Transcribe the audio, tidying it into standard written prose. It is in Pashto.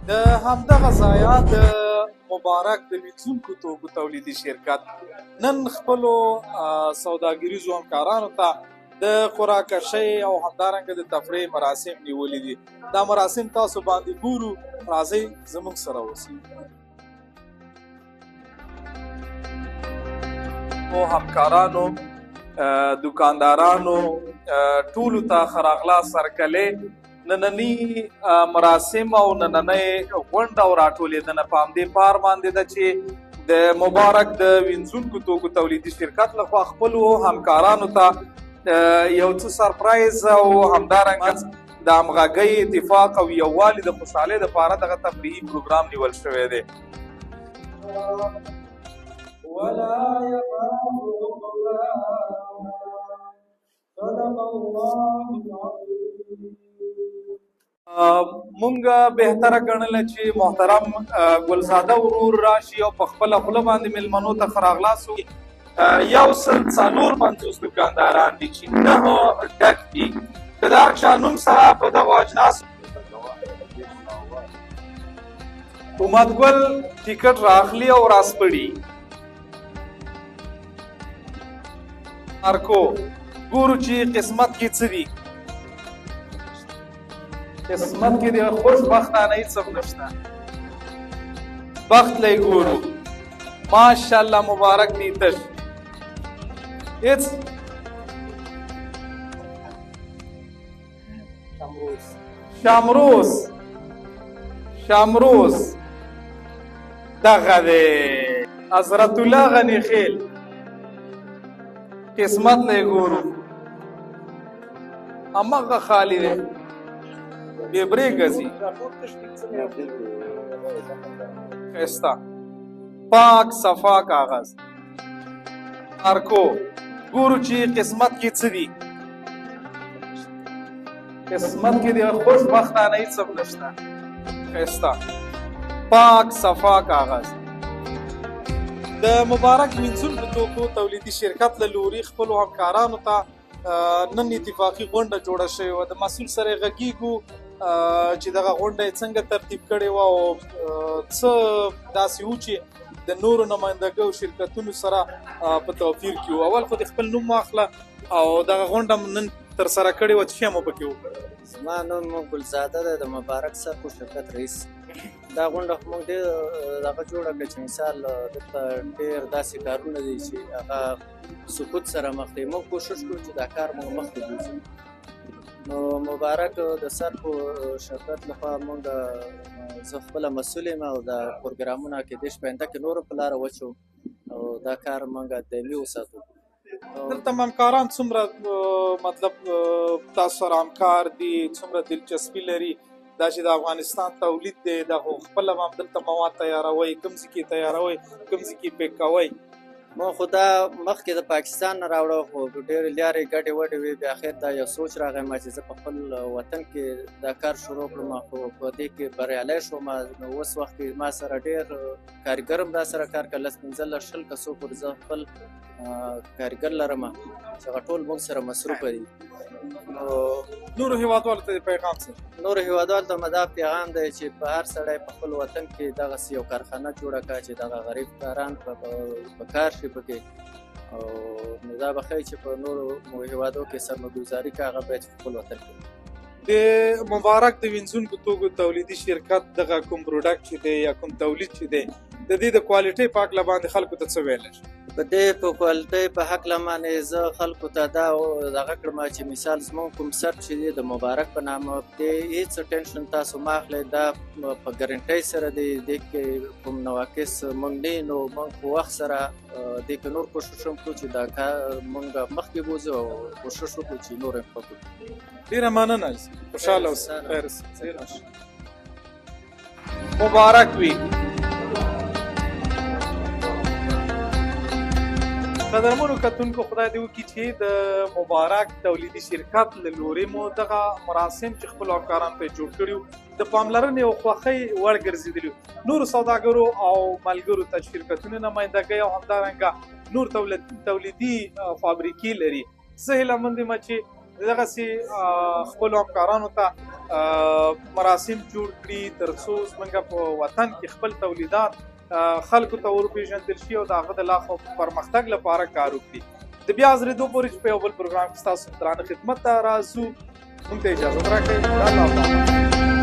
د همدغه ځایه د مبارک د وینځونکو توکو تولیدي شرکت نن خپلو سوداګریزو همکارانو ته د خوراکشۍ او همدارنګه د تفریح مراسم نیولي دي. دا مراسم تاسو باندې ګورو، راځئ زموږ سره اوسئ. همکارانو، دکاندارانو ټولو ته ښه راغلاست. ښکلی ننني مراسم او نننۍ غونډه او راټولېدنه په همدې پار باندې ده چې د مبارک د وینځونکو توکو تولیدي شرکت لخوا خپلو همکارانو ته یو څه سرپرایز او همدارنګه د همغږۍ، اتفاق او یووالي د خوشحالۍ دپاره دغه تفریحي پروګرام نیول شوی دی. مونږ بهتره ګڼله چې محترم ګلزاده ورور راشي او په خپله خوله باندې مېلمنو ته ښه راغلاست ووایي. 154 دکانداران دي چې 9 ډک دي. که د هر چا نوم سره په دغو اجناسو امدګل ټیکټ راخلي او راسپړي. ارکو ګورو چې قسمت کې څه دي. قسمت کې د خوشبختانه هېڅ هم نشته. بخت لی ګورو، ماشاءالله مبارک دی تش هېڅ. شامروز دغه دی حضرت الله غني خیل. قسمت لی ګورو، هماغه خالی دی بې برېږه ځي. ښایسته پاک صفا کاغذ. ارکو ګورو چې قسمت کې څه دي. قسمت کې د خوشبختانه هېڅ هم نشته. ښایسته پاک صفا کاغذ. د مبارک وینځونکو توکو تولیدي شرکت له لوري خپلو همکارانو ته نن اتفاقي غونډه جوړه شوې وه. د مسؤل سره یې غږېږو چې دغه غونډه یې څنګه ترتیب کړې وه او څه داسې و چې د نورو نمایندګۍ او شرکتونو سره په توپیر کې و. اول خو د خپل نوم واخله او دغه غونډه نن ترسره کړې وه. څه شی مو پکې وکړ؟ زما نوم ګلزاده ده، د مبارک صاحب شرکت رئیس. دا غونډه خو موږ ډېر دغه جوړه کړه چې مثال دلته ډېر داسې کارونه دي چې هغه سقوط سره مخ دی. موږ کوشش کوو چې دا کار موږ مخکې بوځو. نو مبارک د سرپو شرکت لخوا موږ زه خپله مسؤل یم او د پروګرامونه کېدای شي په آینده کې نورو په لاره وچو او دا کار موږ دایمي وساتو. دلته همکاران څومره مطلب تاسو سره همکار دي، څومره دلچسپي لري دا چې د افغانستان تولید دی، دا خو خپله هم دلته مواد تیاروئ، کوم ځای کې تیاروئ، کوم ځای کې پیک کوئ؟ ما خو دا مخکې د پاکستان نه راوړه خو ډېرې لارې ګډې وډې وې. بیا اخر دا یو سوچ راغی ما چې زه په خپل وطن کې دا کار شروع کړم خو په دې کې بریالی شوم. نو اوس وخت کې ما سره ډېر کارګر هم را سره کار کوي. 15-20 کسو پورې زه خپل کارګر لرم چې هغه ټول موږ سره مصروفه دي. نورو هیوادوالو ته پیغام څه؟ نورو هیوادوالو ته مې دا پیغام دی چې په هر سړی په خپل وطن کې دغسې یو کارخانه جوړه کړه چې دغه غریب کاران په کار شي پکې. او نو دا به ښایي چې په نورو هیوادو کې سرمایه‌ګذاري کوي هغه باید په خپل وطن کې. د مبارک د وینځونکو توکو تولیدي شرکت دغه کوم پروډکټ چې دی یا کوم تولید چې دی د دې د کوالټۍ په هکله باندې خلکو ته څه ویلی شي؟ په دې په کوالټۍ په هکله باندې زه خلکو ته دا دغه کړم چې مثال زموږ کوم سرټ چې دی د مبارک په نامه دې هېڅ ټینشن تاسو مه اخلئ. دا په ګارنټۍ سره دی، دې کې کوم نواقص موږ نه یو. نو موږ په وخت سره دې کې نور کوشش هم کړو چې دا کار موږ مخکې بوځو او کوشش وکړو چې نور هم وکړو. ډېره مننه، خوشحاله اوسئ. مبارک وي. قدرمنو کتونکو، خدای دې وکړي چې د مبارک تولیدي شرکت له لورې مو دغه مراسم چې خپلو همکارانو ته یې جوړ کړي د پاملرنې او خوښۍ وړ ګرځېدلي. نورو سوداګرو او ملګرو ته شرکتونو نمایندګۍ او همدارنګه نور تولیدي فابریکې لري. زه هیله مند یم چې دغسې خپلو همکارانو ته مراسم جوړ کړي تر څو زموږ په وطن کې خپل تولیدات خلکو ته ورپېژندل شي او د هغه د لا پرمختګ لپاره کار وکړي. د بیا حاضرېدو پورې چې په یو بل پروګرام کې ستاسو درانه خدمت ته راځو، موږ ته اجازه راکړئ. الله